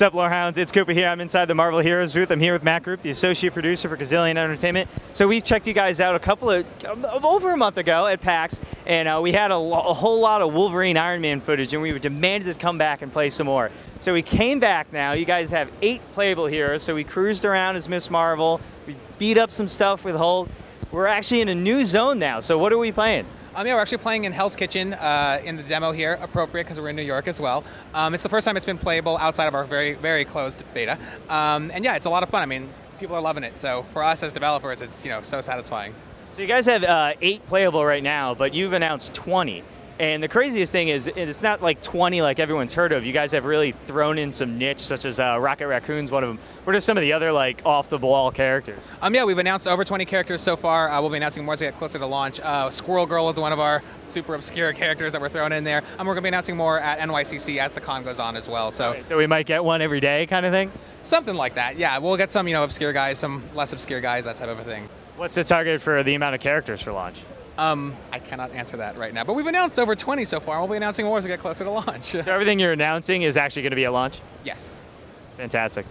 up, Lorehounds? It's Koopa here. I'm inside the Marvel Heroes booth. I'm here with Matt Group, the associate producer for Gazillion Entertainment. So we've checked you guys out over a month ago at PAX, and we had a whole lot of Wolverine Iron Man footage, and we demanded to come back and play some more. So we came back now. You guys have 8 playable heroes, so we cruised around as Miss Marvel. We beat up some stuff with Hulk. We're actually in a new zone now, so what are we playing? Yeah, we're actually playing in Hell's Kitchen in the demo here, appropriate because we're in New York as well. It's the first time it's been playable outside of our very, very closed beta. And yeah, it's a lot of fun. I mean, people are loving it. So for us as developers, it's so satisfying. So you guys have 8 playable right now, but you've announced 20. And the craziest thing is, it's not like 20 like everyone's heard of. You guys have really thrown in some niche, such as Rocket Raccoon's one of them. What are some of the other like off-the-wall characters? Yeah, we've announced over 20 characters so far. We'll be announcing more as we get closer to launch. Squirrel Girl is one of our super obscure characters that we're throwing in there. And we're going to be announcing more at NYCC as the con goes on as well. So, okay, so we might get one every day kind of thing? Something like that, yeah. We'll get some obscure guys, some less obscure guys, that type of a thing. What's the target for the amount of characters for launch? I cannot answer that right now, but we've announced over 20 so far. We'll be announcing more as we get closer to launch. So everything you're announcing is actually going to be at launch? Yes. Fantastic.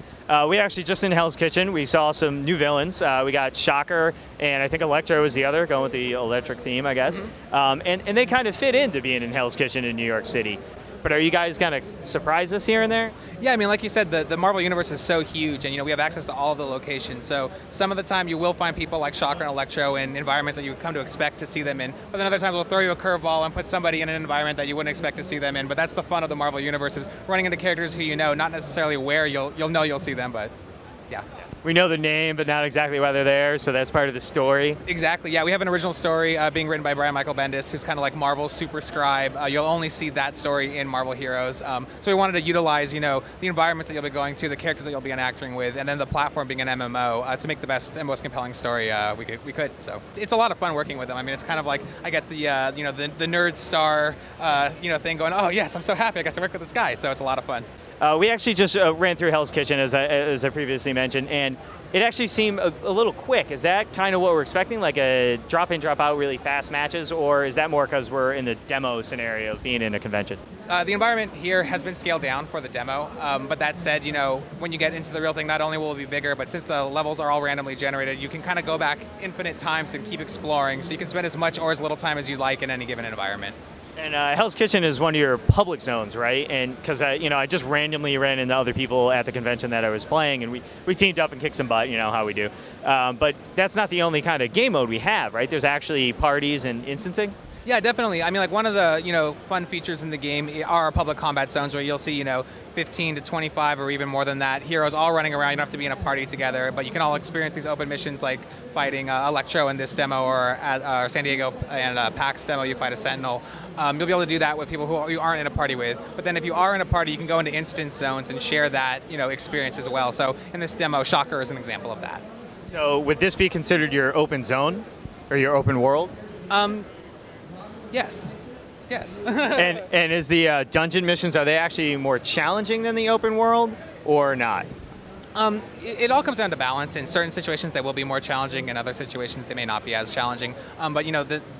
We actually, just in Hell's Kitchen, we saw some new villains. We got Shocker, and I think Electro was the other, going with the electric theme, I guess. Mm-hmm. And they kind of fit into being in Hell's Kitchen in New York City. But are you guys going to surprise us here and there? Yeah, I mean, like you said, the Marvel Universe is so huge, and we have access to all of the locations. So some of the time you will find people like Shocker and Electro in environments that you would come to expect to see them in. But then other times we'll throw you a curveball and put somebody in an environment that you wouldn't expect to see them in. But that's the fun of the Marvel Universe, is running into characters who you know, not necessarily where you'll know you'll see them, but yeah. We know the name, but not exactly why they're there, so that's part of the story. Exactly, yeah. We have an original story being written by Brian Michael Bendis, who's kind of like Marvel's super scribe. You'll only see that story in Marvel Heroes. So we wanted to utilize, the environments that you'll be going to, the characters that you'll be interacting with, and then the platform being an MMO to make the best and most compelling story we could. So it's a lot of fun working with them. I mean, it's kind of like I get the the nerd star thing going. Oh yes, I'm so happy I got to work with this guy. So it's a lot of fun. We actually just ran through Hell's Kitchen, as I previously mentioned, and it actually seemed a little quick. Is that kind of what we're expecting, like a drop-in, drop-out, really fast matches, or is that more because we're in the demo scenario of being in a convention? The environment here has been scaled down for the demo, but that said, when you get into the real thing, not only will it be bigger, but since the levels are all randomly generated, you can kind of go back infinite times and keep exploring, so you can spend as much or as little time as you like in any given environment. And Hell's Kitchen is one of your public zones, right? And because I just randomly ran into other people at the convention that I was playing, and we teamed up and kicked some butt, how we do. But that's not the only kind of game mode we have, right? There's actually parties and instancing. Yeah, definitely. I mean, like one of the fun features in the game are public combat zones where you'll see 15 to 25 or even more than that heroes all running around. You don't have to be in a party together, but you can all experience these open missions like fighting Electro in this demo, or at San Diego and PAX demo you fight a Sentinel. You'll be able to do that with people who you aren't in a party with. But then if you are in a party, you can go into instance zones and share that experience as well. So in this demo, Shocker is an example of that. So would this be considered your open zone or your open world? Yes. Yes. and is the dungeon missions, are they actually more challenging than the open world or not? It all comes down to balance. In certain situations they will be more challenging, in other situations they may not be as challenging. But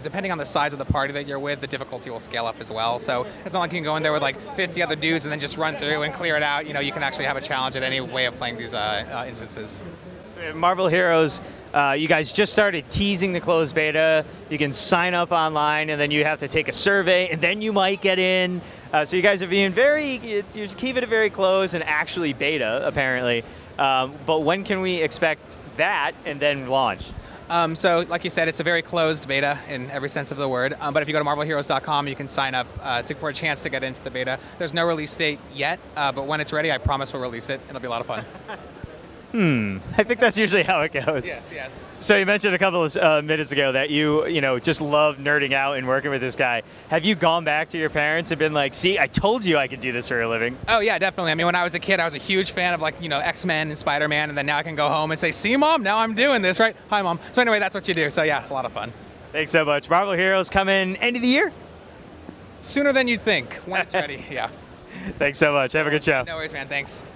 depending on the size of the party that you're with, the difficulty will scale up as well. So it's not like you can go in there with like 50 other dudes and then just run through and clear it out. You can actually have a challenge at any way of playing these instances. Marvel Heroes, you guys just started teasing the closed beta. You can sign up online, and then you have to take a survey, and then you might get in. So you guys are being you're keeping it very close and actually beta, apparently. But when can we expect that and then launch? So like you said, it's a very closed beta in every sense of the word. But if you go to marvelheroes.com, you can sign up for a chance to get into the beta. There's no release date yet, but when it's ready, I promise we'll release it. It'll be a lot of fun. I think that's usually how it goes. Yes, yes. So you mentioned a couple of minutes ago that you just love nerding out and working with this guy. Have you gone back to your parents and been like, see, I told you I could do this for a living? Oh yeah, definitely. I mean, when I was a kid, I was a huge fan of X-Men and Spider-Man, and then now I can go home and say, see Mom, now I'm doing this, right? Hi Mom. So anyway, that's what you do. So yeah, it's a lot of fun. Thanks so much. Marvel Heroes coming end of the year? Sooner than you'd think, when it's ready, yeah. Thanks so much. Have a good show. No worries, man. Thanks.